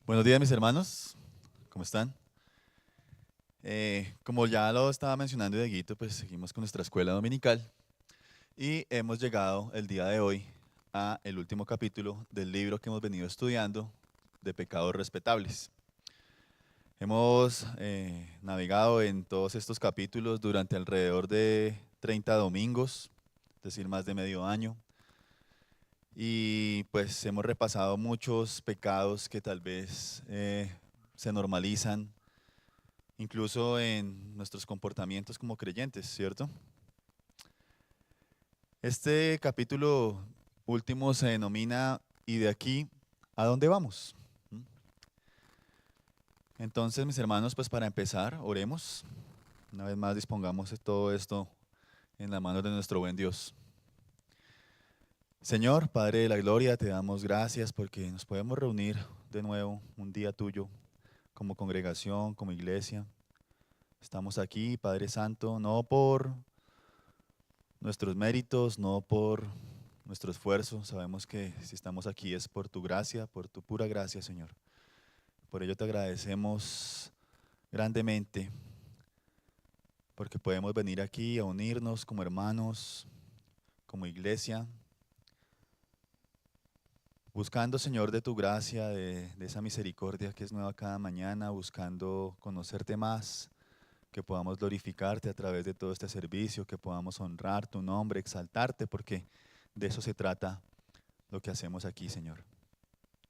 Buenos días, mis hermanos. ¿Cómo están? Como ya lo estaba mencionando Dieguito, pues seguimos con nuestra escuela dominical y hemos llegado el día de hoy a el último capítulo del libro que hemos venido estudiando de pecados respetables. Hemos navegado en todos estos capítulos durante alrededor de 30 domingos, es decir, más de medio año. Y pues hemos repasado muchos pecados que tal vez se normalizan incluso en nuestros comportamientos como creyentes, ¿cierto? Este capítulo último se denomina ¿Y de aquí a dónde vamos? ¿Mm? Entonces, mis hermanos, pues para empezar, oremos. Una vez más dispongamos todo esto en las manos de nuestro buen Dios. Señor, Padre de la Gloria, te damos gracias porque nos podemos reunir de nuevo un día tuyo como congregación, como iglesia. Estamos aquí, Padre Santo, no por nuestros méritos, no por nuestro esfuerzo. Sabemos que si estamos aquí es por tu gracia, por tu pura gracia, Señor. Por ello te agradecemos grandemente, porque podemos venir aquí a unirnos como hermanos, como iglesia, buscando, Señor, de tu gracia, de esa misericordia que es nueva cada mañana, buscando conocerte más, que podamos glorificarte a través de todo este servicio, que podamos honrar tu nombre, exaltarte, porque de eso se trata lo que hacemos aquí, Señor.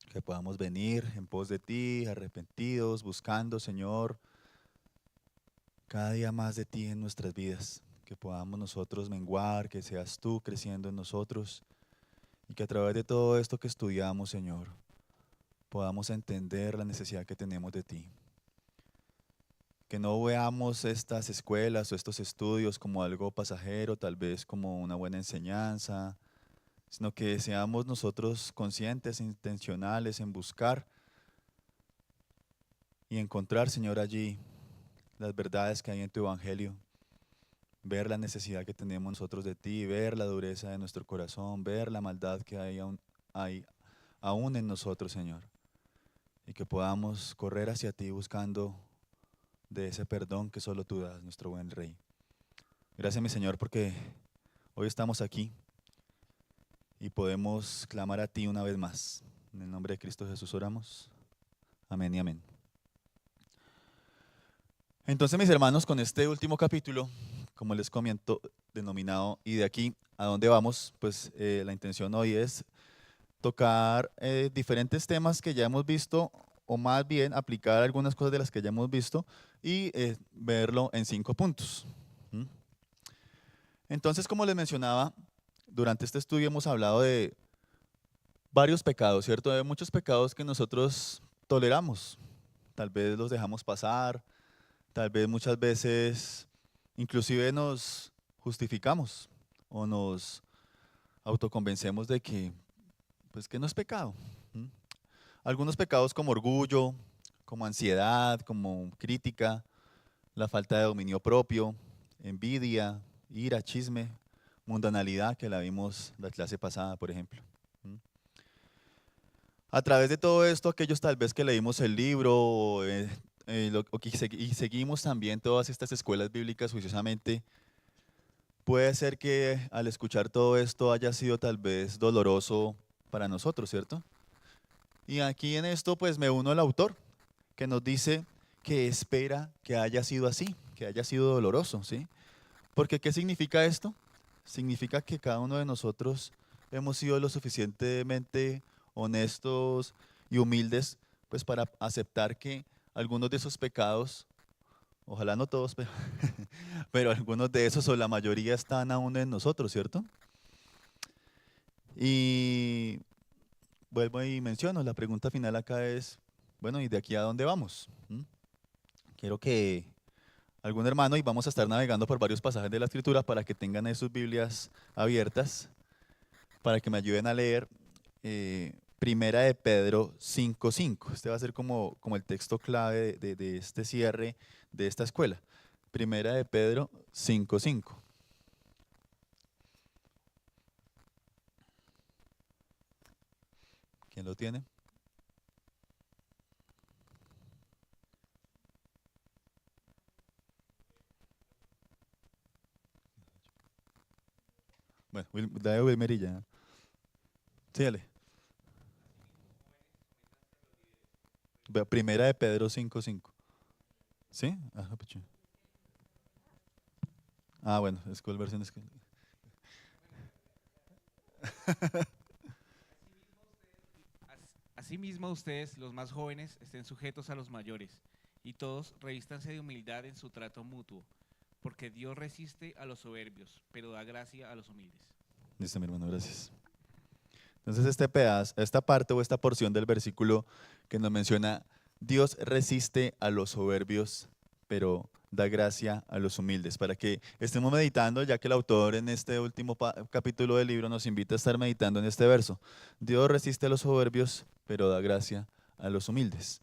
Que podamos venir en pos de ti, arrepentidos, buscando, Señor, cada día más de ti en nuestras vidas. Que podamos nosotros menguar, que seas tú creciendo en nosotros y que a través de todo esto que estudiamos, Señor, podamos entender la necesidad que tenemos de ti. Que no veamos estas escuelas o estos estudios como algo pasajero, tal vez como una buena enseñanza, sino que seamos nosotros conscientes, intencionales en buscar y encontrar, Señor, allí las verdades que hay en tu evangelio, ver la necesidad que tenemos nosotros de ti, ver la dureza de nuestro corazón, ver la maldad que hay aún en nosotros, Señor, y que podamos correr hacia ti buscando de ese perdón que solo tú das, nuestro buen Rey. Gracias, mi Señor, porque hoy estamos aquí y podemos clamar a ti una vez más. En el nombre de Cristo Jesús oramos. Amén y amén. Entonces, mis hermanos, con este último capítulo, como les comento, denominado ¿Y de aquí a dónde vamos? Pues la intención hoy es tocar diferentes temas que ya hemos visto, o más bien aplicar algunas cosas de las que ya hemos visto y verlo en 5 puntos. ¿Mm? Entonces, como les mencionaba, durante este estudio hemos hablado de varios pecados, ¿cierto? De muchos pecados que nosotros toleramos, tal vez los dejamos pasar, tal vez muchas veces inclusive nos justificamos o nos autoconvencemos de que, pues, que no es pecado. ¿Mm? Algunos pecados como orgullo, como ansiedad, como crítica, la falta de dominio propio, envidia, ira, chisme, mundanalidad, que la vimos la clase pasada, por ejemplo. ¿Mm? A través de todo esto, aquellos tal vez que leímos el libro y seguimos también todas estas escuelas bíblicas juiciosamente, puede ser que al escuchar todo esto haya sido tal vez doloroso para nosotros, ¿cierto? Y aquí en esto pues me uno al autor, que nos dice que espera que haya sido así, que haya sido doloroso, ¿sí? Porque ¿qué significa esto? Significa que cada uno de nosotros hemos sido lo suficientemente honestos y humildes pues para aceptar que algunos de esos pecados, ojalá no todos, pero algunos de esos o la mayoría están aún en nosotros, ¿cierto? Y vuelvo y menciono, la pregunta final acá es, bueno, ¿y de aquí a dónde vamos? ¿Mm? Quiero que algún hermano, y vamos a estar navegando por varios pasajes de la Escritura para que tengan ahí sus Biblias abiertas, para que me ayuden a leer Primera de Pedro 5:5. Este va a ser como el texto clave de este cierre de esta escuela. Primera de Pedro 5:5. ¿Quién lo tiene? Bueno, la de Wilmer y ya. Sí, dale. Primera de Pedro 5:5. ¿Sí? Ajá, pucha. Ah, bueno, School versión School. Asimismo, ustedes, los más jóvenes, estén sujetos a los mayores, y todos revístanse de humildad en su trato mutuo, porque Dios resiste a los soberbios, pero da gracia a los humildes. Listo, mi hermano, gracias. Entonces este pedazo, esta parte o esta porción del versículo que nos menciona, Dios resiste a los soberbios, pero da gracia a los humildes, para que estemos meditando, ya que el autor en este último capítulo del libro nos invita a estar meditando en este verso. Dios resiste a los soberbios, pero da gracia a los humildes.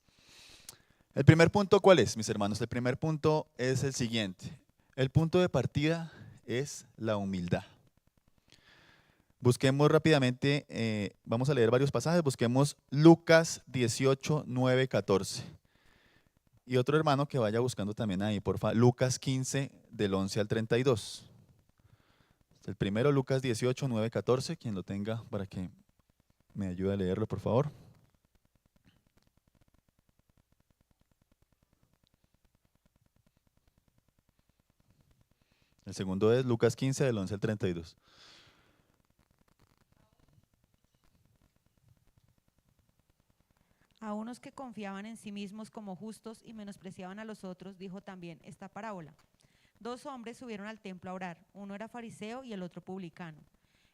El primer punto, ¿cuál es, mis hermanos? El primer punto es el siguiente. El punto de partida es la humildad. Busquemos rápidamente, vamos a leer varios pasajes, busquemos Lucas 18, 9, 14. Y otro hermano que vaya buscando también ahí, porfa, Lucas 15, del 11 al 32. El primero, Lucas 18, 9, 14, quien lo tenga para que me ayude a leerlo, por favor. El segundo es Lucas 15, del 11 al 32. A unos que confiaban en sí mismos como justos y menospreciaban a los otros, dijo también esta parábola. Dos hombres subieron al templo a orar, uno era fariseo y el otro publicano.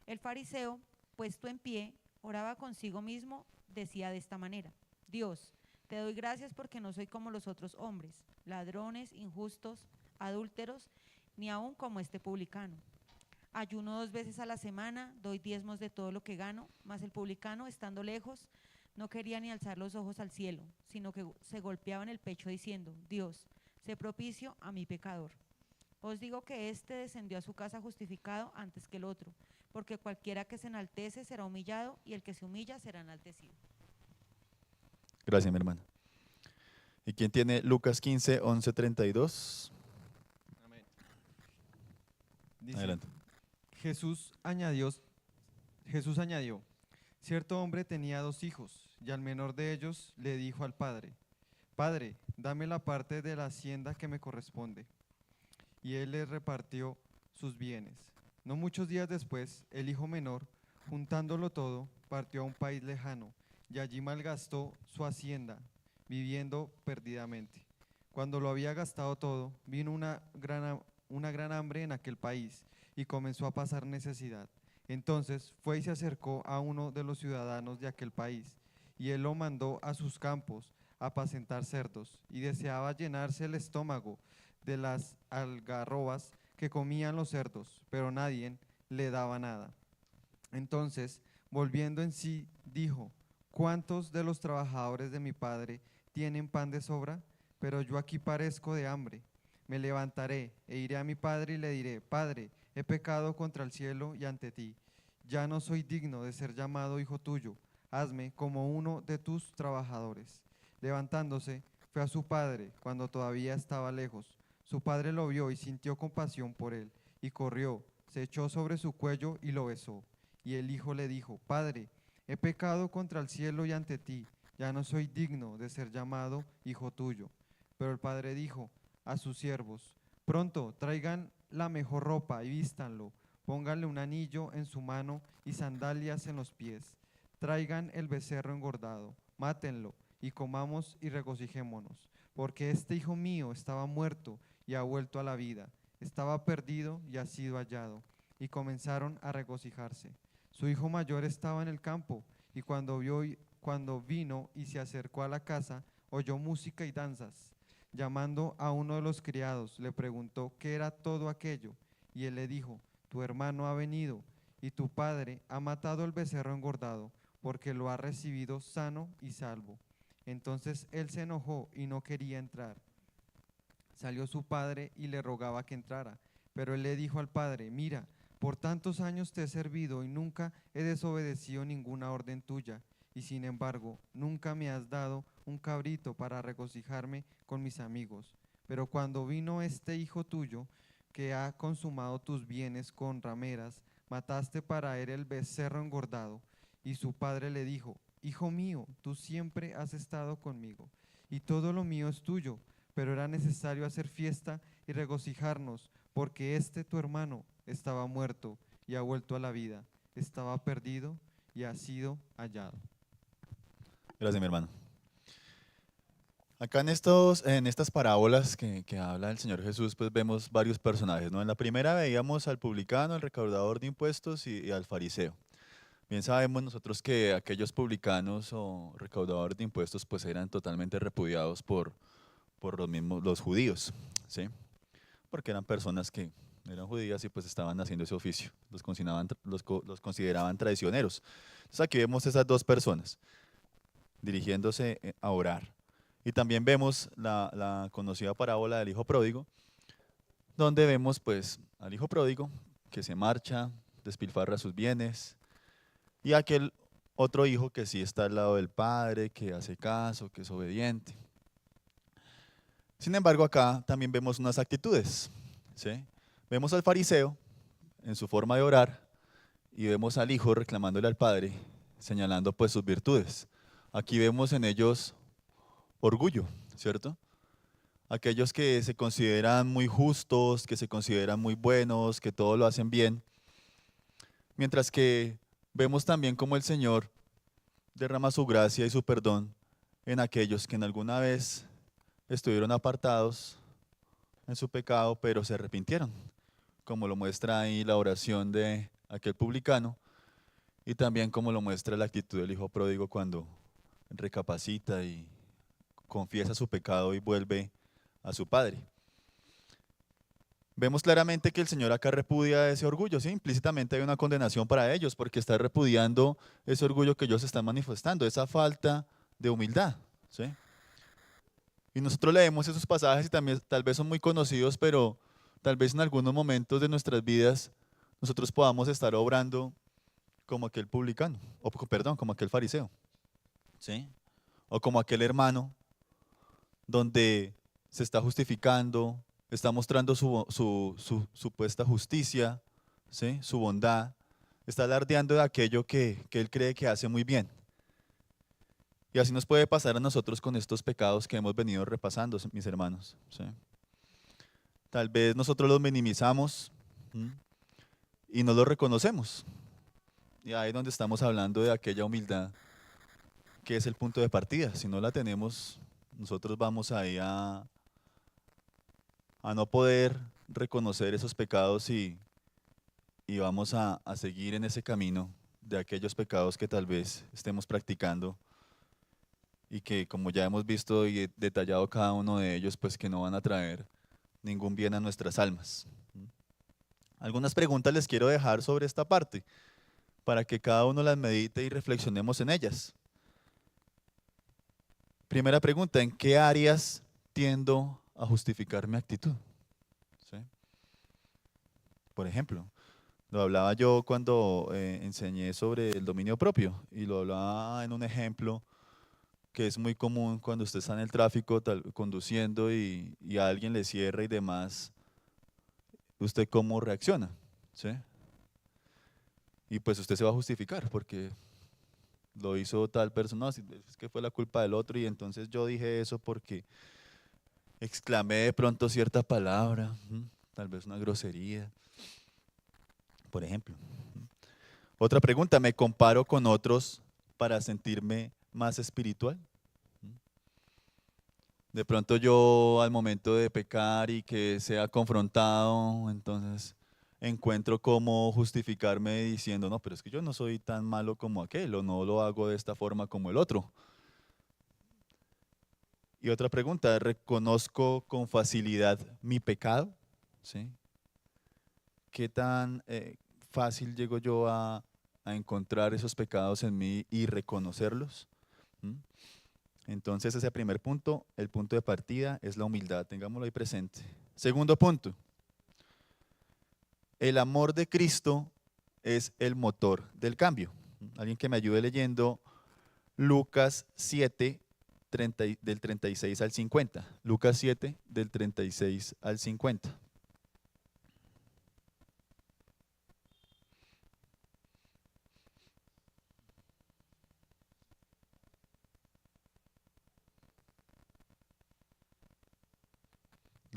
El fariseo, puesto en pie, oraba consigo mismo, decía de esta manera: Dios, te doy gracias porque no soy como los otros hombres, ladrones, injustos, adúlteros, ni aun como este publicano. Ayuno 2 veces a la semana, doy diezmos de todo lo que gano, mas el publicano, estando lejos, no quería ni alzar los ojos al cielo, sino que se golpeaba en el pecho diciendo: Dios, sé propicio a mi pecador. Os digo que éste descendió a su casa justificado antes que el otro, porque cualquiera que se enaltece será humillado, y el que se humilla será enaltecido. Gracias, mi hermano. ¿Y quién tiene Lucas 15, 11, 32? Amén. Dice, Adelante. Jesús añadió, Jesús añadió, cierto hombre tenía 2 hijos, y al menor de ellos le dijo al padre: Padre, dame la parte de la hacienda que me corresponde. Y él le repartió sus bienes. No muchos días después, el hijo menor, juntándolo todo, partió a un país lejano, y allí malgastó su hacienda, viviendo perdidamente. Cuando lo había gastado todo, vino una gran hambre en aquel país, y comenzó a pasar necesidad. Entonces fue y se acercó a uno de los ciudadanos de aquel país, y él lo mandó a sus campos a apacentar cerdos, y deseaba llenarse el estómago de las algarrobas que comían los cerdos, pero nadie le daba nada. Entonces, volviendo en sí, dijo: ¿Cuántos de los trabajadores de mi padre tienen pan de sobra? Pero yo aquí parezco de hambre. Me levantaré e iré a mi padre y le diré: Padre, he pecado contra el cielo y ante ti. Ya no soy digno de ser llamado hijo tuyo. Hazme como uno de tus trabajadores. Levantándose, fue a su padre cuando todavía estaba lejos. Su padre lo vio y sintió compasión por él, y corrió, se echó sobre su cuello y lo besó. Y el hijo le dijo: Padre, he pecado contra el cielo y ante ti, ya no soy digno de ser llamado hijo tuyo. Pero el padre dijo a sus siervos: Pronto traigan la mejor ropa y vístanlo, pónganle un anillo en su mano y sandalias en los pies. Traigan el becerro engordado, mátenlo y comamos y regocijémonos, porque este hijo mío estaba muerto y ha vuelto a la vida, estaba perdido y ha sido hallado. Y comenzaron a regocijarse. Su hijo mayor estaba en el campo, y cuando vino y se acercó a la casa, oyó música y danzas. Llamando a uno de los criados, le preguntó qué era todo aquello, y él le dijo: Tu hermano ha venido, y tu padre ha matado el becerro engordado, porque lo ha recibido sano y salvo. Entonces él se enojó y no quería entrar. Salió su padre y le rogaba que entrara, pero él le dijo al padre: Mira, por tantos años te he servido y nunca he desobedecido ninguna orden tuya, y sin embargo nunca me has dado un cabrito para regocijarme con mis amigos. Pero cuando vino este hijo tuyo, que ha consumado tus bienes con rameras, mataste para él el becerro engordado. Y su padre le dijo, Hijo mío, tú siempre has estado conmigo, y todo lo mío es tuyo, pero era necesario hacer fiesta y regocijarnos, porque este tu hermano estaba muerto y ha vuelto a la vida, estaba perdido y ha sido hallado. Gracias, mi hermano. Acá en estas parábolas que habla el Señor Jesús, pues vemos varios personajes, ¿no? En la primera veíamos al publicano, al recaudador de impuestos y al fariseo. Bien sabemos nosotros que aquellos publicanos o recaudadores de impuestos pues eran totalmente repudiados por los mismos, los judíos, ¿sí? Porque eran personas que eran judías y pues estaban haciendo ese oficio, los consideraban traicioneros. Entonces aquí vemos esas dos personas dirigiéndose a orar. Y también vemos la conocida parábola del hijo pródigo, donde vemos pues al hijo pródigo que se marcha, despilfarra sus bienes, y aquel otro hijo que sí está al lado del padre, que hace caso, que es obediente. Sin embargo, acá también vemos unas actitudes, ¿sí? Vemos al fariseo en su forma de orar y vemos al hijo reclamándole al padre, señalando pues sus virtudes. Aquí vemos en ellos orgullo, ¿cierto? Aquellos que se consideran muy justos, que se consideran muy buenos, que todo lo hacen bien, mientras que vemos también cómo el Señor derrama su gracia y su perdón en aquellos que en alguna vez estuvieron apartados en su pecado, pero se arrepintieron, como lo muestra ahí la oración de aquel publicano y también como lo muestra la actitud del hijo pródigo cuando recapacita y confiesa su pecado y vuelve a su padre. Vemos claramente que el Señor acá repudia ese orgullo, ¿sí? Implícitamente hay una condenación para ellos porque está repudiando ese orgullo que ellos están manifestando, esa falta de humildad, ¿sí? Y nosotros leemos esos pasajes y también tal vez son muy conocidos, pero tal vez en algunos momentos de nuestras vidas nosotros podamos estar obrando como aquel publicano, o perdón, como aquel fariseo, ¿sí? O como aquel hermano donde se está justificando, está mostrando su supuesta justicia, ¿sí? Su bondad, está alardeando de aquello que él cree que hace muy bien. Y así nos puede pasar a nosotros con estos pecados que hemos venido repasando, mis hermanos, ¿sí? Tal vez nosotros los minimizamos, ¿m? Y no los reconocemos. Y ahí es donde estamos hablando de aquella humildad que es el punto de partida. Si no la tenemos, nosotros vamos ahí a no poder reconocer esos pecados y vamos a seguir en ese camino de aquellos pecados que tal vez estemos practicando y que, como ya hemos visto y detallado cada uno de ellos, pues que no van a traer ningún bien a nuestras almas. Algunas preguntas les quiero dejar sobre esta parte para que cada uno las medite y reflexionemos en ellas. Primera pregunta, ¿en qué áreas tiendo a justificar mi actitud? ¿Sí? Por ejemplo, lo hablaba yo cuando enseñé sobre el dominio propio y lo hablaba en un ejemplo que es muy común cuando usted está en el tráfico conduciendo y a alguien le cierra y demás, ¿usted cómo reacciona? ¿Sí? Y pues usted se va a justificar porque lo hizo tal persona, no, es que fue la culpa del otro y entonces yo dije eso porque exclamé de pronto cierta palabra, tal vez una grosería, por ejemplo. Otra pregunta, ¿me comparo con otros para sentirme más espiritual? De pronto yo al momento de pecar y que sea confrontado, entonces encuentro cómo justificarme diciendo, no, pero es que yo no soy tan malo como aquel o no lo hago de esta forma como el otro. Y otra pregunta, ¿reconozco con facilidad mi pecado? ¿Sí? ¿Qué tan fácil llego yo a encontrar esos pecados en mí y reconocerlos? ¿Mm? Entonces ese primer punto, el punto de partida es la humildad, tengámoslo ahí presente. Segundo punto, el amor de Cristo es el motor del cambio. Alguien que me ayude leyendo Lucas 7, del 36 al 50. Lucas 7, del 36 al 50.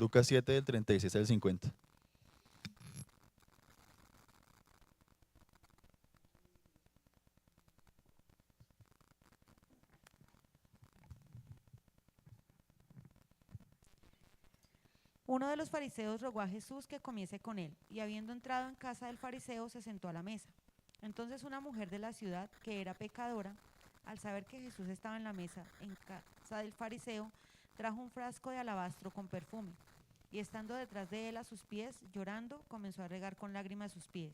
Lucas 7 del 36 al 50. Uno de los fariseos rogó a Jesús que comiese con él, y habiendo entrado en casa del fariseo, se sentó a la mesa. Entonces una mujer de la ciudad, que era pecadora, al saber que Jesús estaba en la mesa en casa del fariseo, trajo un frasco de alabastro con perfume, y estando detrás de él a sus pies, llorando, comenzó a regar con lágrimas sus pies,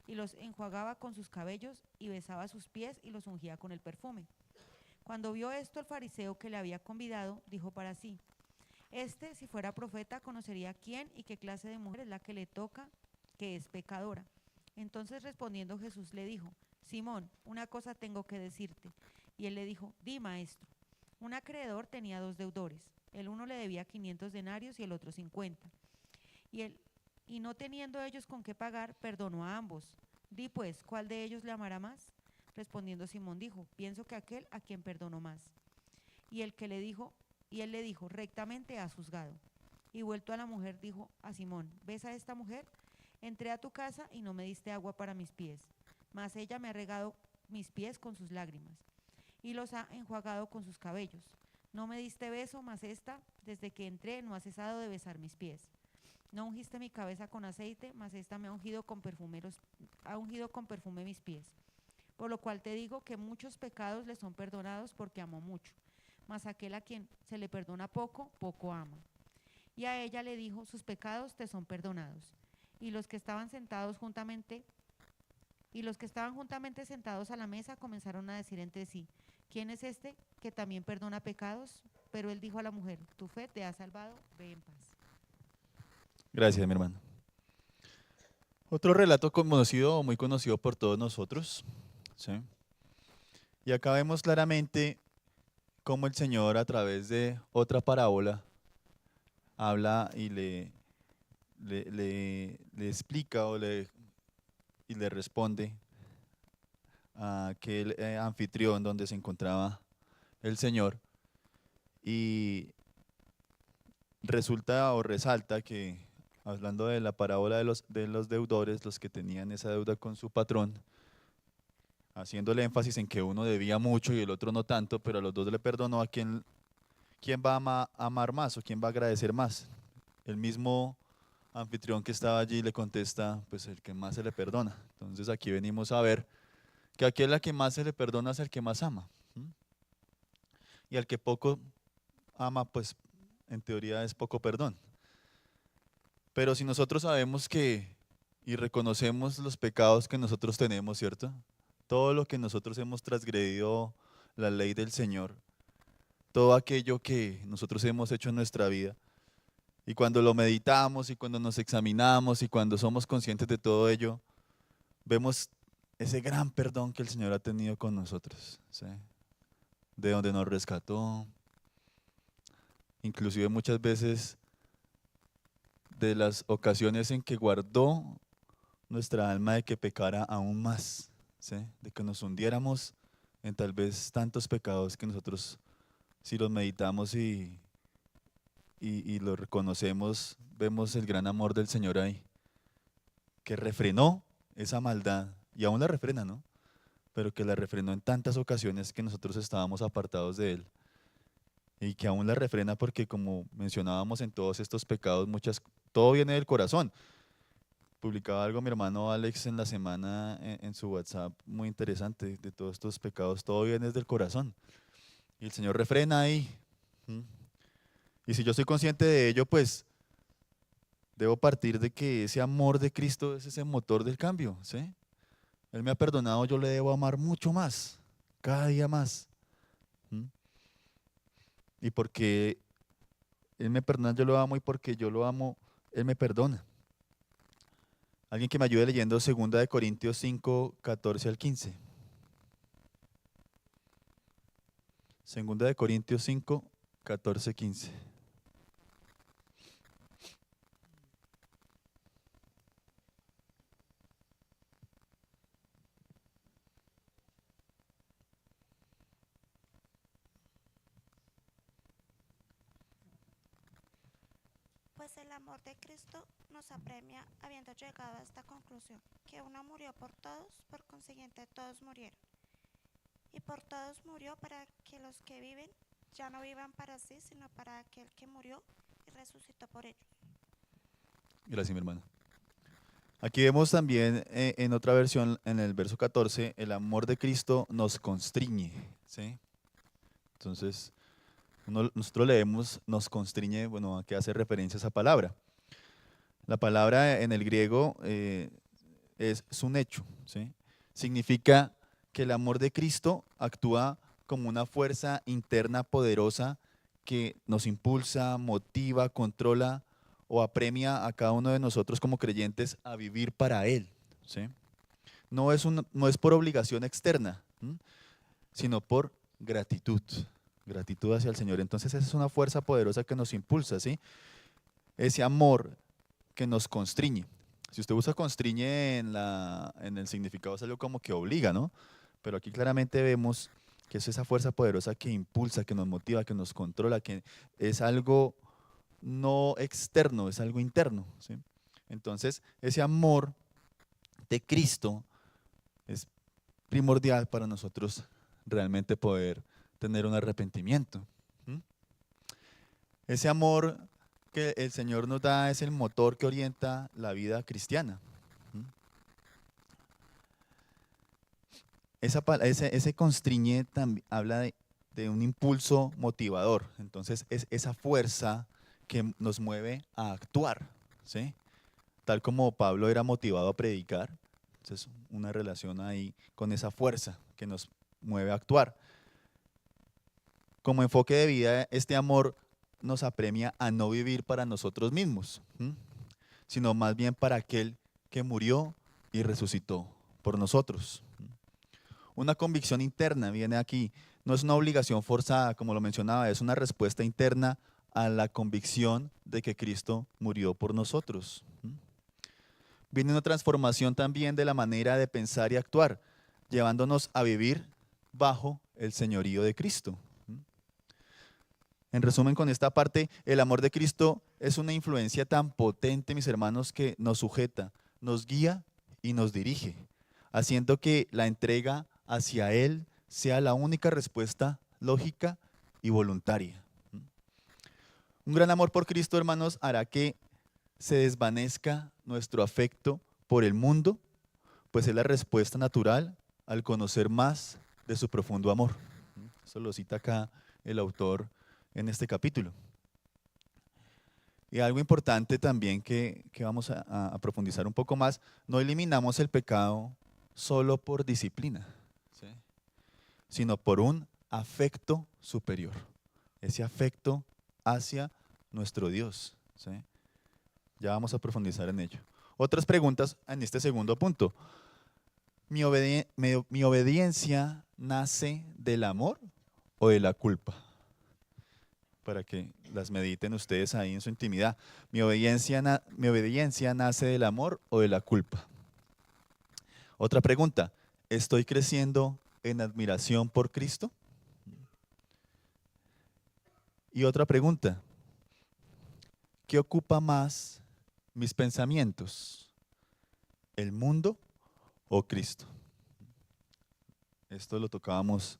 y los enjuagaba con sus cabellos, y besaba sus pies y los ungía con el perfume. Cuando vio esto el fariseo que le había convidado, dijo para sí: Este, si fuera profeta, conocería quién y qué clase de mujer es la que le toca, que es pecadora. Entonces respondiendo Jesús le dijo: Simón, una cosa tengo que decirte. Y él le dijo: Di, maestro. Un acreedor tenía dos deudores. El uno le debía 500 denarios y el otro 50. Y no teniendo ellos con qué pagar, perdonó a ambos. Di pues, ¿cuál de ellos le amará más? Respondiendo Simón dijo: Pienso que aquel a quien perdonó más. Y él le dijo: rectamente has juzgado. Y vuelto a la mujer, dijo a Simón: ¿ves a esta mujer? Entré a tu casa y no me diste agua para mis pies, mas ella me ha regado mis pies con sus lágrimas, y los ha enjuagado con sus cabellos. No me diste beso, mas esta, desde que entré, no ha cesado de besar mis pies. No ungiste mi cabeza con aceite, mas esta me ha ungido con perfume mis pies. Por lo cual te digo que muchos pecados le son perdonados porque amó mucho, mas aquel a quien se le perdona poco, poco ama. Y a ella le dijo: sus pecados te son perdonados. Y los que estaban juntamente sentados a la mesa comenzaron a decir entre sí: ¿quién es este que también perdona pecados? Pero él dijo a la mujer: tu fe te ha salvado, ve en paz. Gracias, mi hermano. Otro relato conocido, muy conocido por todos nosotros, ¿sí? Y acá vemos claramente cómo el Señor, a través de otra parábola, habla y le explica y le responde a aquel anfitrión donde se encontraba el Señor, y resulta o resalta que, hablando de la parábola de los deudores, los que tenían esa deuda con su patrón, haciéndole énfasis en que uno debía mucho y el otro no tanto, pero a los dos le perdonó, ¿quién va a amar más o quién va a agradecer más? El mismo anfitrión que estaba allí le contesta: pues el que más se le perdona. Entonces aquí venimos a ver que aquel a quien más se le perdona es el que más ama. Y al que poco ama, pues en teoría es poco perdón. Pero si nosotros sabemos y reconocemos los pecados que nosotros tenemos, ¿cierto? Todo lo que nosotros hemos transgredido la ley del Señor, todo aquello que nosotros hemos hecho en nuestra vida, y cuando lo meditamos y cuando nos examinamos y cuando somos conscientes de todo ello, vemos ese gran perdón que el Señor ha tenido con nosotros, ¿sí? De donde nos rescató, inclusive muchas veces de las ocasiones en que guardó nuestra alma de que pecara aún más, ¿sí? De que nos hundiéramos en tal vez tantos pecados que nosotros, si los meditamos y los reconocemos, vemos el gran amor del Señor ahí, que refrenó esa maldad, y aún la refrena, ¿no? Pero que la refrenó en tantas ocasiones que nosotros estábamos apartados de Él, y que aún la refrena porque, como mencionábamos, en todos estos pecados, todo viene del corazón. Publicaba algo mi hermano Alex en la semana en su WhatsApp, muy interesante, de todos estos pecados, todo viene desde el corazón. Y el Señor refrena ahí. ¿Mm? Y si yo soy consciente de ello, pues debo partir de que ese amor de Cristo es ese motor del cambio, ¿sí? Él me ha perdonado, yo le debo amar mucho más, cada día más. ¿Mm? Y porque Él me perdona, yo lo amo, y porque yo lo amo, Él me perdona. Alguien que me ayude leyendo 2 Corintios 5, 14 al 15. 2 Corintios 5, 14, 15. Pues el amor de Cristo nos apremia habiendo llegado a esta conclusión, que uno murió por todos, por consiguiente todos murieron. Y por todos murió para que los que viven ya no vivan para sí, sino para aquel que murió y resucitó por ellos. Gracias, mi hermano. Aquí vemos también en otra versión, en el verso 14, el amor de Cristo nos constriñe, ¿sí? Entonces, nosotros leemos, nos constriñe, bueno, ¿a qué hace referencia esa palabra? La palabra en el griego es un hecho, ¿sí? Significa que el amor de Cristo actúa como una fuerza interna poderosa que nos impulsa, motiva, controla o apremia a cada uno de nosotros como creyentes a vivir para Él, ¿sí? No es por obligación externa, sino por gratitud, gratitud hacia el Señor. Entonces esa es una fuerza poderosa que nos impulsa, ¿sí? Ese amor que nos constriñe. Si usted usa constriñe en el significado es algo como que obliga, ¿no? Pero aquí claramente vemos que es esa fuerza poderosa que impulsa, que nos motiva, que nos controla, que es algo no externo, es algo interno, ¿sí? Entonces, ese amor de Cristo es primordial para nosotros realmente poder tener un arrepentimiento. Ese amor que el Señor nos da es el motor que orienta la vida cristiana. Ese constriñe habla de un impulso motivador. Entonces, es esa fuerza que nos mueve a actuar, ¿sí? Tal como Pablo era motivado a predicar, entonces una relación ahí con esa fuerza que nos mueve a actuar. Como enfoque de vida, este amor nos apremia a no vivir para nosotros mismos, sino más bien para aquel que murió y resucitó por nosotros. Una convicción interna viene aquí, no es una obligación forzada, como lo mencionaba, es una respuesta interna a la convicción de que Cristo murió por nosotros. Viene una transformación también de la manera de pensar y actuar, llevándonos a vivir bajo el señorío de Cristo. En resumen, con esta parte, el amor de Cristo es una influencia tan potente, mis hermanos, que nos sujeta, nos guía y nos dirige, haciendo que la entrega hacia Él sea la única respuesta lógica y voluntaria. Un gran amor por Cristo, hermanos, hará que se desvanezca nuestro afecto por el mundo, pues es la respuesta natural al conocer más de su profundo amor. Eso lo cita acá el autor en este capítulo. Y algo importante también que vamos a profundizar un poco más, no eliminamos el pecado solo por disciplina, ¿sí? Sino por un afecto superior, ese afecto hacia nuestro Dios, ¿sí? Ya vamos a profundizar en ello. Otras preguntas en este segundo punto. ¿Mi obediencia nace del amor o de la culpa? Para que las mediten ustedes ahí en su intimidad. ¿Mi obediencia nace del amor o de la culpa? Otra pregunta. ¿Estoy creciendo en admiración por Cristo? Y otra pregunta. ¿Qué ocupa más mis pensamientos? ¿El mundo o Cristo? Esto lo tocábamos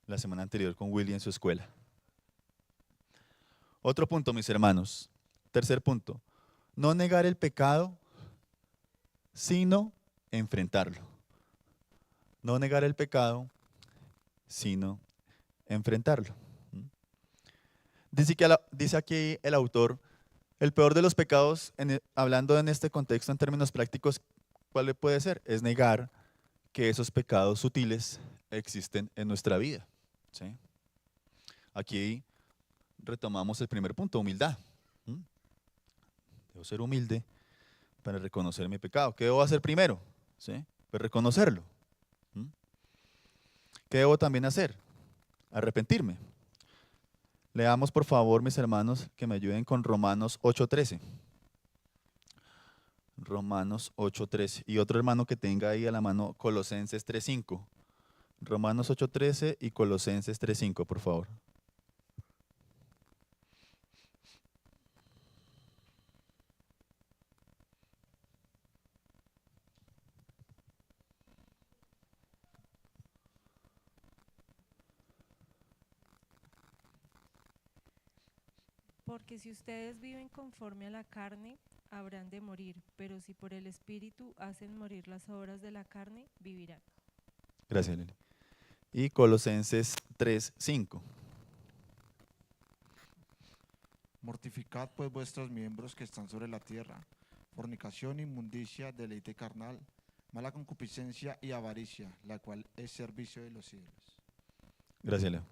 la semana anterior con Willy en su escuela. Otro punto, mis hermanos. Tercer punto. No negar el pecado, sino enfrentarlo. No negar el pecado, sino enfrentarlo. Dice aquí el autor, el peor de los pecados, hablando en este contexto en términos prácticos, ¿cuál puede ser? Es negar que esos pecados sutiles existen en nuestra vida, ¿sí? Aquí retomamos el primer punto, humildad. Debo ser humilde para reconocer mi pecado. ¿Qué debo hacer primero? ¿Sí? Pues reconocerlo. ¿Qué debo también hacer? Arrepentirme. Leamos por favor, mis hermanos, que me ayuden con Romanos 8:13. Romanos 8:13. Y otro hermano que tenga ahí a la mano Colosenses 3:5. Romanos 8:13 y Colosenses 3:5, por favor. Porque si ustedes viven conforme a la carne, habrán de morir, pero si por el Espíritu hacen morir las obras de la carne, vivirán. Gracias, Lili. Y Colosenses 3:5. Mortificad pues vuestros miembros que están sobre la tierra, fornicación, inmundicia, deleite carnal, mala concupiscencia y avaricia, la cual es servicio de los ídolos. Gracias, Leo.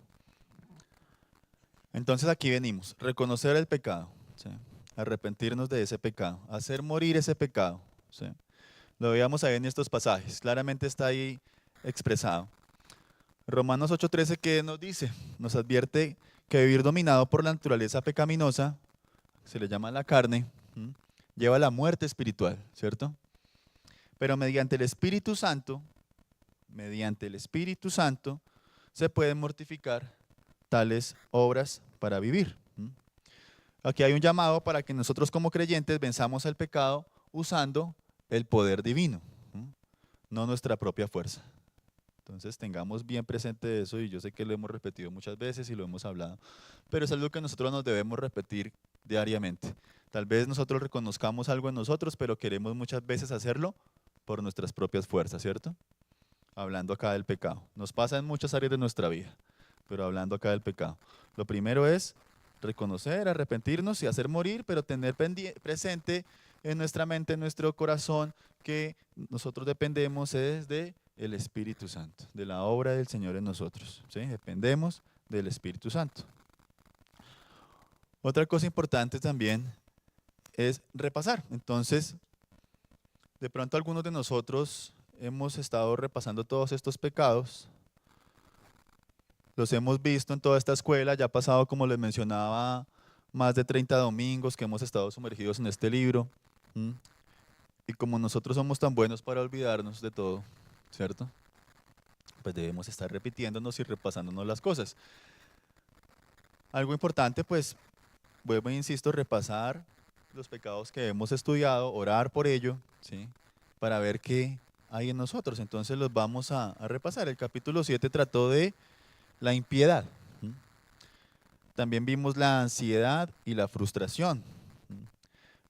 Entonces aquí venimos, reconocer el pecado, ¿sí? Arrepentirnos de ese pecado, hacer morir ese pecado, ¿sí? Lo veíamos ahí en estos pasajes, claramente está ahí expresado. Romanos 8:13, ¿qué nos dice? Nos advierte que vivir dominado por la naturaleza pecaminosa, se le llama la carne, lleva a la muerte espiritual, ¿cierto? Pero mediante el Espíritu Santo, se pueden mortificar tales obras para vivir. Aquí hay un llamado para que nosotros como creyentes venzamos el pecado usando el poder divino, no nuestra propia fuerza. Entonces tengamos bien presente eso, y yo sé que lo hemos repetido muchas veces y lo hemos hablado, pero es algo que nosotros nos debemos repetir diariamente. Tal vez nosotros reconozcamos algo en nosotros, pero queremos muchas veces hacerlo por nuestras propias fuerzas, ¿cierto? Hablando acá del pecado. Nos pasa en muchas áreas de nuestra vida, pero hablando acá del pecado. Lo primero es reconocer, arrepentirnos y hacer morir, pero tener presente en nuestra mente, en nuestro corazón, que nosotros dependemos es de el Espíritu Santo, de la obra del Señor en nosotros, ¿sí? Dependemos del Espíritu Santo. Otra cosa importante también es repasar. Entonces, de pronto algunos de nosotros hemos estado repasando todos estos pecados, los hemos visto en toda esta escuela, ya ha pasado, como les mencionaba, más de 30 domingos que hemos estado sumergidos en este libro. Y como nosotros somos tan buenos para olvidarnos de todo, ¿cierto? Pues debemos estar repitiéndonos y repasándonos las cosas. Algo importante, pues, vuelvo e insisto, repasar los pecados que hemos estudiado, orar por ello, ¿sí? Para ver qué hay en nosotros. Entonces los vamos a repasar. El capítulo 7 trató de la impiedad. También vimos la ansiedad y la frustración.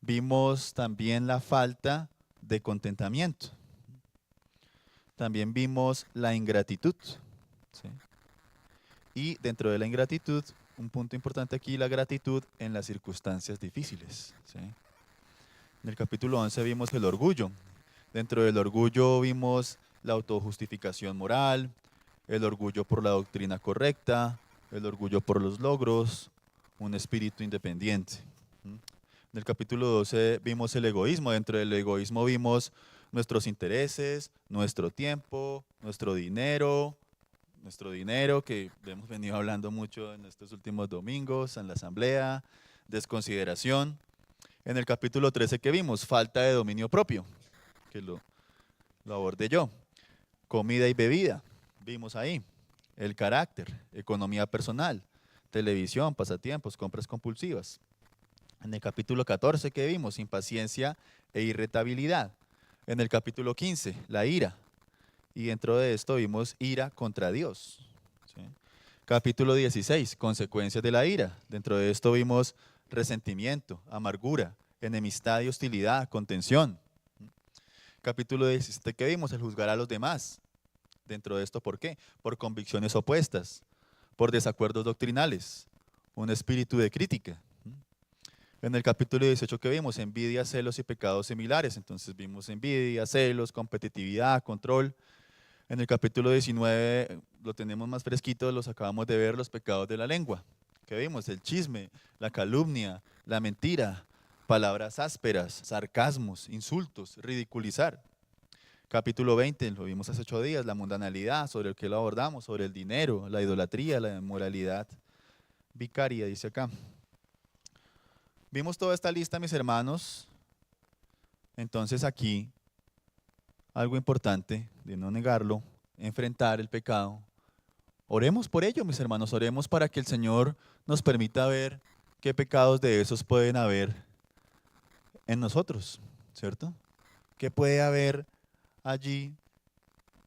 Vimos también la falta de contentamiento. También vimos la ingratitud, ¿sí? Y dentro de la ingratitud, un punto importante aquí, la gratitud en las circunstancias difíciles, ¿sí? En el capítulo 11 vimos el orgullo. Dentro del orgullo vimos la autojustificación moral, el orgullo por la doctrina correcta, el orgullo por los logros, un espíritu independiente. En el capítulo 12 vimos el egoísmo. Dentro del egoísmo vimos nuestros intereses, nuestro tiempo, nuestro dinero que hemos venido hablando mucho en estos últimos domingos, en la asamblea, desconsideración. En el capítulo 13 que vimos, falta de dominio propio, que lo abordé yo, comida y bebida, vimos ahí, el carácter, economía personal, televisión, pasatiempos, compras compulsivas. En el capítulo 14 que vimos, impaciencia e irritabilidad. En el capítulo 15, la ira. Y dentro de esto vimos ira contra Dios, ¿sí? Capítulo 16, consecuencias de la ira. Dentro de esto vimos resentimiento, amargura, enemistad y hostilidad, contención. Capítulo 17 que vimos, el juzgar a los demás. Dentro de esto, ¿por qué? Por convicciones opuestas, por desacuerdos doctrinales, un espíritu de crítica. En el capítulo 18 que vimos, envidia, celos y pecados similares. Entonces vimos envidia, celos, competitividad, control. En el capítulo 19 lo tenemos más fresquito, los acabamos de ver, los pecados de la lengua. ¿Qué vimos? El chisme, la calumnia, la mentira, palabras ásperas, sarcasmos, insultos, ridiculizar. Capítulo 20, lo vimos hace 8 días, la mundanalidad, sobre el que lo abordamos, sobre el dinero, la idolatría, la inmoralidad vicaria, dice acá. Vimos toda esta lista, mis hermanos. Entonces aquí, algo importante, de no negarlo, enfrentar el pecado. Oremos por ello, mis hermanos, oremos para que el Señor nos permita ver qué pecados de esos pueden haber en nosotros, ¿cierto? ¿Qué puede haber allí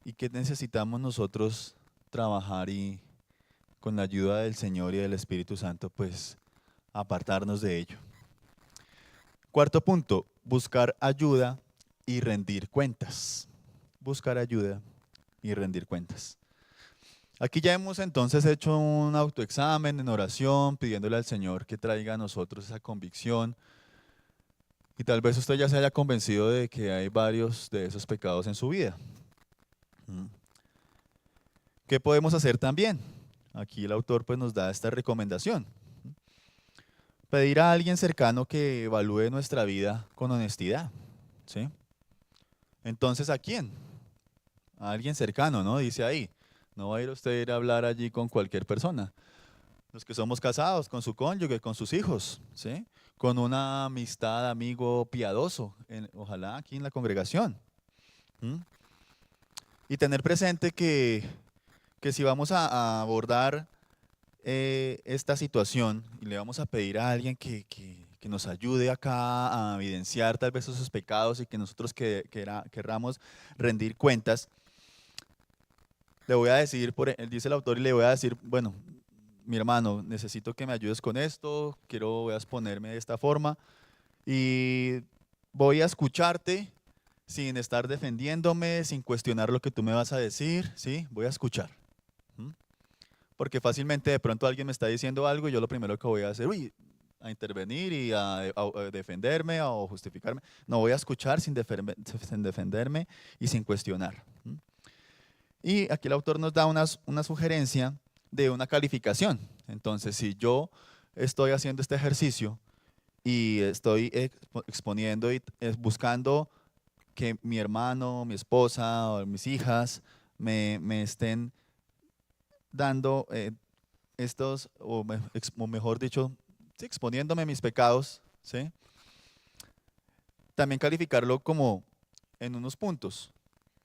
y qué necesitamos nosotros trabajar y con la ayuda del Señor y del Espíritu Santo, pues apartarnos de ello. Cuarto punto, buscar ayuda y rendir cuentas. Buscar ayuda y rendir cuentas. Aquí ya hemos entonces hecho un autoexamen en oración, pidiéndole al Señor que traiga a nosotros esa convicción. Y tal vez usted ya se haya convencido de que hay varios de esos pecados en su vida. ¿Qué podemos hacer también? Aquí el autor pues nos da esta recomendación. Pedir a alguien cercano que evalúe nuestra vida con honestidad. ¿Sí? Entonces, ¿a quién? A alguien cercano, ¿no? Dice ahí. No va a ir usted a ir a hablar allí con cualquier persona. Los que somos casados, con su cónyuge, con sus hijos, ¿sí? Con una amistad, amigo piadoso, ojalá aquí en la congregación. Y tener presente que si vamos a abordar esta situación y le vamos a pedir a alguien que nos ayude acá a evidenciar tal vez esos pecados y que nosotros querramos rendir cuentas, le voy a decir, dice el autor, y le voy a decir, bueno, mi hermano, necesito que me ayudes con esto, voy a exponerme de esta forma y voy a escucharte sin estar defendiéndome, sin cuestionar lo que tú me vas a decir, ¿sí? Voy a escuchar. Porque fácilmente de pronto alguien me está diciendo algo y yo lo primero que voy a hacer, a intervenir y a defenderme o justificarme. No, voy a escuchar sin defenderme y sin cuestionar. Y aquí el autor nos da una sugerencia de una calificación. Entonces, si yo estoy haciendo este ejercicio y estoy exponiendo y buscando que mi hermano, mi esposa o mis hijas me estén dando estos, o mejor dicho, sí, exponiéndome mis pecados, ¿sí? También calificarlo como en unos puntos.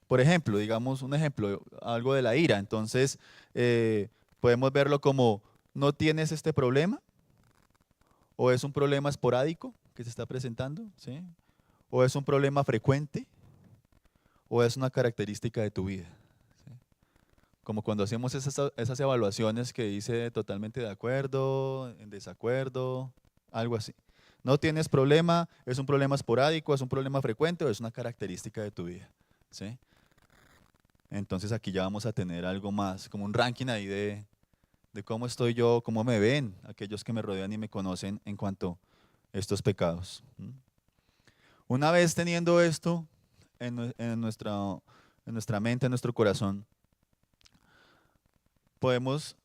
Por ejemplo, digamos un ejemplo, algo de la ira. Entonces, podemos verlo como, ¿no tienes este problema? ¿O es un problema esporádico que se está presentando? ¿Sí? ¿O es un problema frecuente? ¿O es una característica de tu vida? ¿Sí? Como cuando hacemos esas evaluaciones que dice totalmente de acuerdo, en desacuerdo, algo así. ¿No tienes problema? ¿Es un problema esporádico? ¿Es un problema frecuente? ¿O es una característica de tu vida? ¿Sí? Entonces aquí ya vamos a tener algo más, como un ranking ahí de cómo estoy yo, cómo me ven aquellos que me rodean y me conocen en cuanto a estos pecados. Una vez teniendo esto en nuestra mente, en nuestro corazón, podemos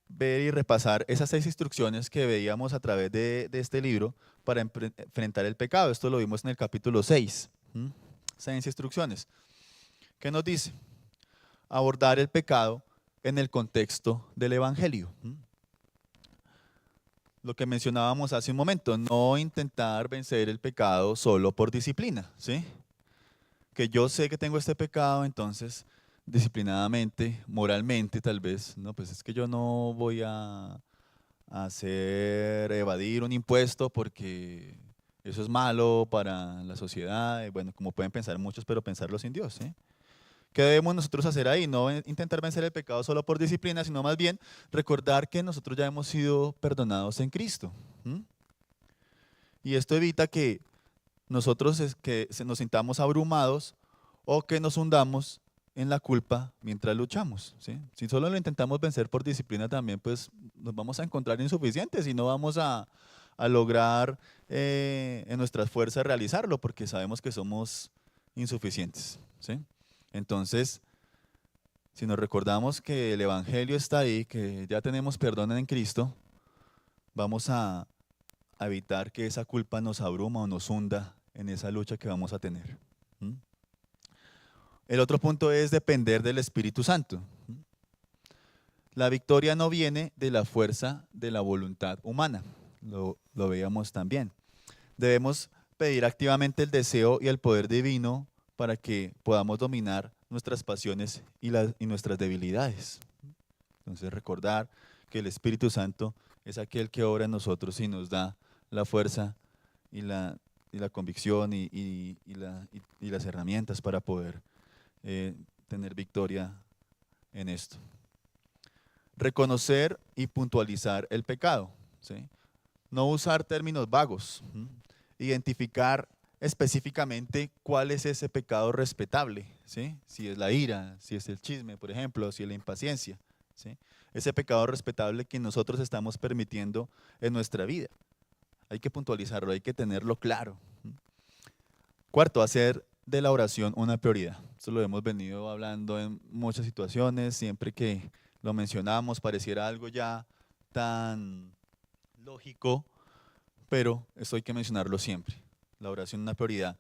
ver y repasar esas 6 instrucciones que veíamos a través de este libro para enfrentar el pecado. Esto lo vimos en el capítulo 6. 6 instrucciones. ¿Qué nos dice? Abordar el pecado en el contexto del Evangelio. Lo que mencionábamos hace un momento, no intentar vencer el pecado solo por disciplina, ¿sí? Que yo sé que tengo este pecado, entonces disciplinadamente, moralmente tal vez, no, pues es que yo no voy a evadir un impuesto porque eso es malo para la sociedad, y bueno, como pueden pensar muchos, pero pensarlo sin Dios, ¿sí? ¿Qué debemos nosotros hacer ahí? No intentar vencer el pecado solo por disciplina, sino más bien recordar que nosotros ya hemos sido perdonados en Cristo. Y esto evita que nosotros nos sintamos abrumados o que nos hundamos en la culpa mientras luchamos. ¿Sí? Si solo lo intentamos vencer por disciplina también, pues nos vamos a encontrar insuficientes y no vamos a lograr en nuestras fuerzas realizarlo porque sabemos que somos insuficientes. ¿Sí? Entonces, si nos recordamos que el Evangelio está ahí, que ya tenemos perdón en Cristo, vamos a evitar que esa culpa nos abruma o nos hunda en esa lucha que vamos a tener. El otro punto es depender del Espíritu Santo. La victoria no viene de la fuerza de la voluntad humana, lo veíamos también. Debemos pedir activamente el deseo y el poder divino para que podamos dominar nuestras pasiones y nuestras debilidades. Entonces recordar que el Espíritu Santo es aquel que obra en nosotros y nos da la fuerza y la convicción y las herramientas para poder tener victoria en esto. Reconocer y puntualizar el pecado. ¿Sí? no usar términos vagos, identificar específicamente cuál es ese pecado respetable, ¿sí? Si es la ira, si es el chisme, por ejemplo, si es la impaciencia, ¿sí? Ese pecado respetable que nosotros estamos permitiendo en nuestra vida. Hay que puntualizarlo, hay que tenerlo claro. Cuarto, hacer de la oración una prioridad. Esto lo hemos venido hablando en muchas situaciones, siempre que lo mencionamos pareciera algo ya tan lógico, pero esto hay que mencionarlo siempre. La oración es una prioridad.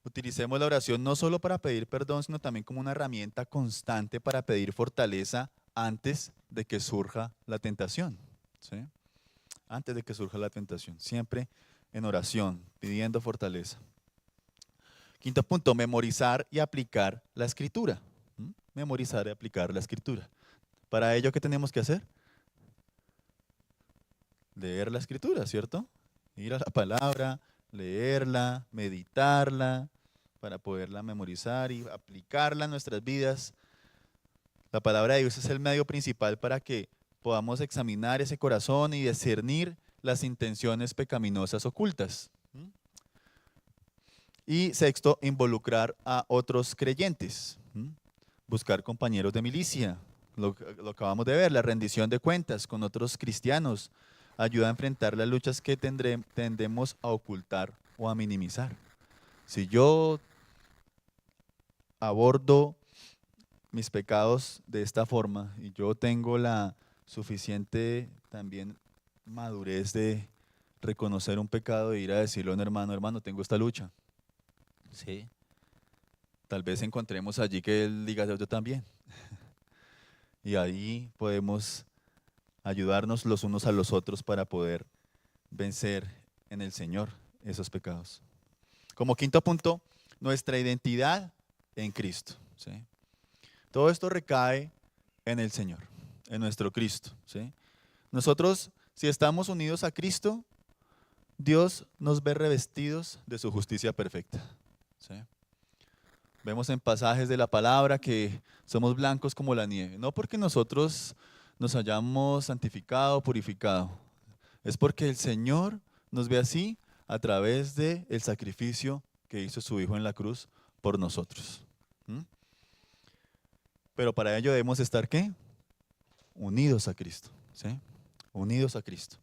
Utilicemos la oración no solo para pedir perdón, sino también como una herramienta constante para pedir fortaleza antes de que surja la tentación, ¿sí? Antes de que surja la tentación, siempre en oración, pidiendo fortaleza. Quinto punto, memorizar y aplicar la escritura. Memorizar y aplicar la escritura. Para ello, ¿qué tenemos que hacer? Leer la escritura, ¿cierto? Ir a la palabra, leerla, meditarla, para poderla memorizar y aplicarla en nuestras vidas. La palabra de Dios es el medio principal para que podamos examinar ese corazón y discernir las intenciones pecaminosas ocultas. Y sexto, involucrar a otros creyentes. Buscar compañeros de milicia. Lo acabamos de ver, la rendición de cuentas con otros cristianos ayuda a enfrentar las luchas que tendemos a ocultar o a minimizar. Si yo abordo mis pecados de esta forma y yo tengo la suficiente también madurez de reconocer un pecado e ir a decirle a un hermano, hermano, tengo esta lucha. Sí. Tal vez encontremos allí que él diga, yo también. Y ahí podemos ayudarnos los unos a los otros para poder vencer en el Señor esos pecados. Como quinto punto, nuestra identidad en Cristo, ¿sí? Todo esto recae en el Señor, en nuestro Cristo, ¿sí? Nosotros, si estamos unidos a Cristo, Dios nos ve revestidos de su justicia perfecta, ¿sí? Vemos en pasajes de la palabra que somos blancos como la nieve, no porque nosotros nos hayamos santificado, purificado, es porque el Señor nos ve así a través del sacrificio que hizo su Hijo en la cruz por nosotros. Pero para ello debemos estar, ¿qué? Unidos a Cristo, ¿sí? Unidos a Cristo.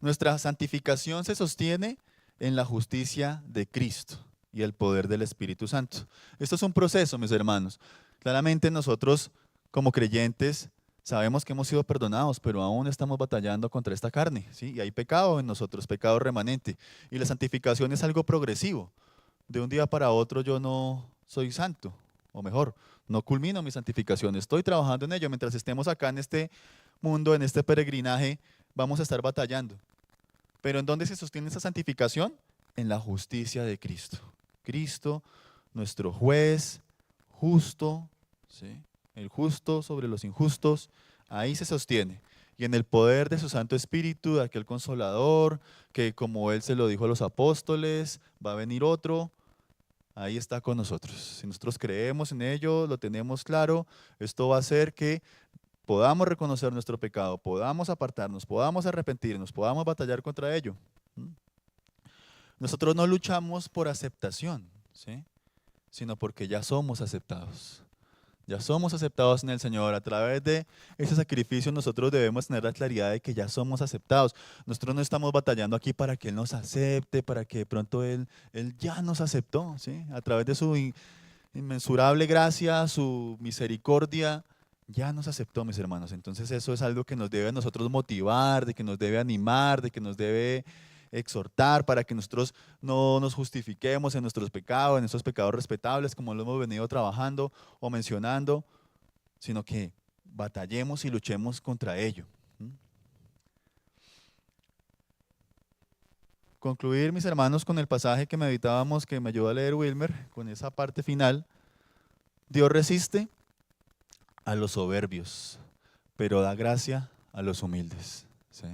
Nuestra santificación se sostiene en la justicia de Cristo y el poder del Espíritu Santo. Esto es un proceso, mis hermanos. Claramente nosotros, como creyentes, sabemos que hemos sido perdonados, pero aún estamos batallando contra esta carne, ¿sí? Y hay pecado en nosotros, pecado remanente. Y la santificación es algo progresivo. De un día para otro yo no soy santo, o mejor, no culmino mi santificación. Estoy trabajando en ello. Mientras estemos acá en este mundo, en este peregrinaje, vamos a estar batallando. Pero ¿en dónde se sostiene esa santificación? En la justicia de Cristo. Cristo, nuestro juez justo, ¿sí? El justo sobre los injustos, ahí se sostiene. Y en el poder de su Santo Espíritu, de aquel Consolador, que como Él se lo dijo a los apóstoles, va a venir otro, ahí está con nosotros. Si nosotros creemos en ello, lo tenemos claro, esto va a hacer que podamos reconocer nuestro pecado, podamos apartarnos, podamos arrepentirnos, podamos batallar contra ello. Nosotros no luchamos por aceptación, ¿sí? Sino porque ya somos aceptados. Ya somos aceptados en el Señor. A través de ese sacrificio nosotros debemos tener la claridad de que ya somos aceptados. Nosotros no estamos batallando aquí para que Él nos acepte, para que de pronto Él ya nos aceptó, ¿sí? A través de su inmensurable gracia, su misericordia, ya nos aceptó, mis hermanos. Entonces eso es algo que nos debe a nosotros motivar, de que nos debe animar, de que nos debe exhortar para que nosotros no nos justifiquemos en nuestros pecados, en esos pecados respetables como lo hemos venido trabajando o mencionando, sino que batallemos y luchemos contra ello. Concluir, mis hermanos, con el pasaje que meditábamos, que me ayudó a leer Wilmer, con esa parte final. Dios resiste a los soberbios, pero da gracia a los humildes, ¿sí?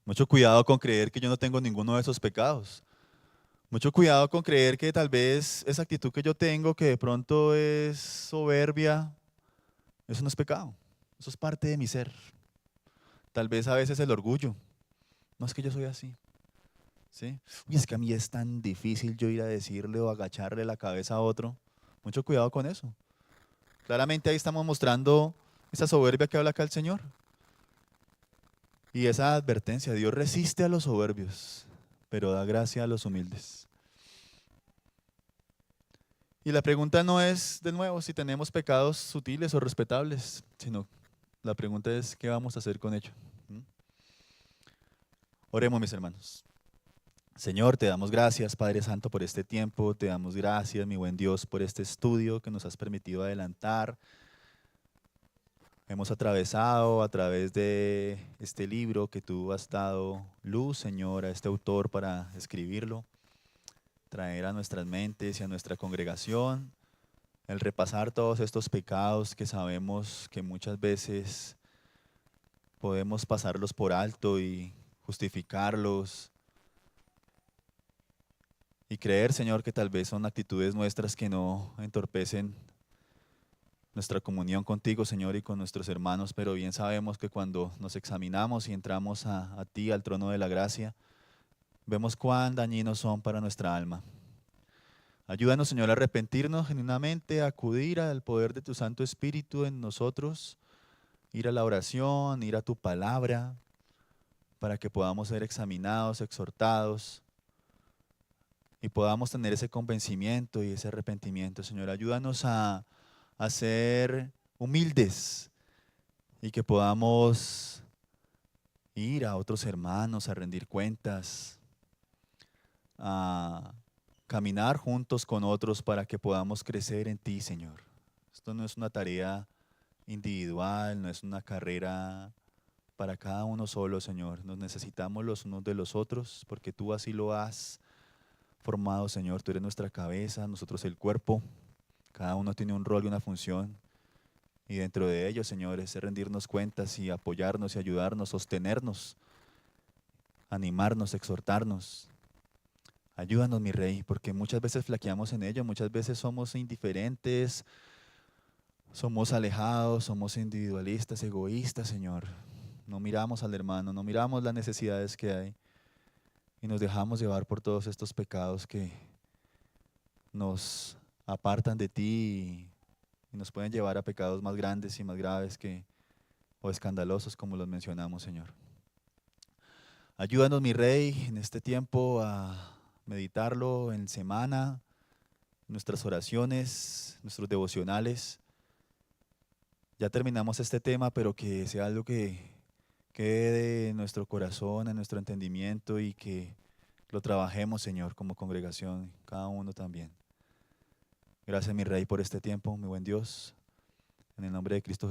Mucho cuidado con creer que yo no tengo ninguno de esos pecados. Mucho cuidado con creer que tal vez esa actitud que yo tengo, que de pronto es soberbia, eso no es pecado. Eso es parte de mi ser. Tal vez a veces el orgullo. No es que yo soy así. ¿Sí? Uy, es que a mí es tan difícil yo ir a decirle o agacharle la cabeza a otro. Mucho cuidado con eso. Claramente ahí estamos mostrando esa soberbia que habla acá el Señor. Y esa advertencia, Dios resiste a los soberbios, pero da gracia a los humildes. Y la pregunta no es, de nuevo, si tenemos pecados sutiles o respetables, sino la pregunta es, ¿qué vamos a hacer con ello? ¿Mm? Oremos, mis hermanos. Señor, te damos gracias, Padre Santo, por este tiempo. Te damos gracias, mi buen Dios, por este estudio que nos has permitido adelantar. Hemos atravesado a través de este libro que tú has dado luz, Señor, a este autor para escribirlo, traer a nuestras mentes y a nuestra congregación el repasar todos estos pecados que sabemos que muchas veces podemos pasarlos por alto y justificarlos y creer, Señor, que tal vez son actitudes nuestras que no entorpecen nuestra comunión contigo, Señor, y con nuestros hermanos, pero bien sabemos que cuando nos examinamos y entramos a ti, al trono de la gracia, vemos cuán dañinos son para nuestra alma. Ayúdanos, Señor, a arrepentirnos genuinamente, a acudir al poder de tu Santo Espíritu en nosotros, ir a la oración, ir a tu palabra, para que podamos ser examinados, exhortados y podamos tener ese convencimiento y ese arrepentimiento. Señor, ayúdanos a ser humildes y que podamos ir a otros hermanos a rendir cuentas, a caminar juntos con otros para que podamos crecer en ti, Señor. Esto no es una tarea individual, no es una carrera para cada uno solo, Señor. Nos necesitamos los unos de los otros porque tú así lo has formado, Señor. Tú eres nuestra cabeza, nosotros el cuerpo. Cada uno tiene un rol y una función. Y dentro de ellos, Señor, es rendirnos cuentas y apoyarnos y ayudarnos, sostenernos, animarnos, exhortarnos. Ayúdanos, mi Rey, porque muchas veces flaqueamos en ello, muchas veces somos indiferentes, somos alejados, somos individualistas, egoístas, Señor. No miramos al hermano, no miramos las necesidades que hay y nos dejamos llevar por todos estos pecados que nos apartan de ti y nos pueden llevar a pecados más grandes y más graves o escandalosos como los mencionamos, Señor. Ayúdanos, mi Rey, en este tiempo a meditarlo en semana, nuestras oraciones, nuestros devocionales. Ya terminamos este tema, pero que sea algo que quede en nuestro corazón, en nuestro entendimiento y que lo trabajemos, Señor, como congregación, cada uno también. Gracias, mi Rey, por este tiempo, mi buen Dios. En el nombre de Cristo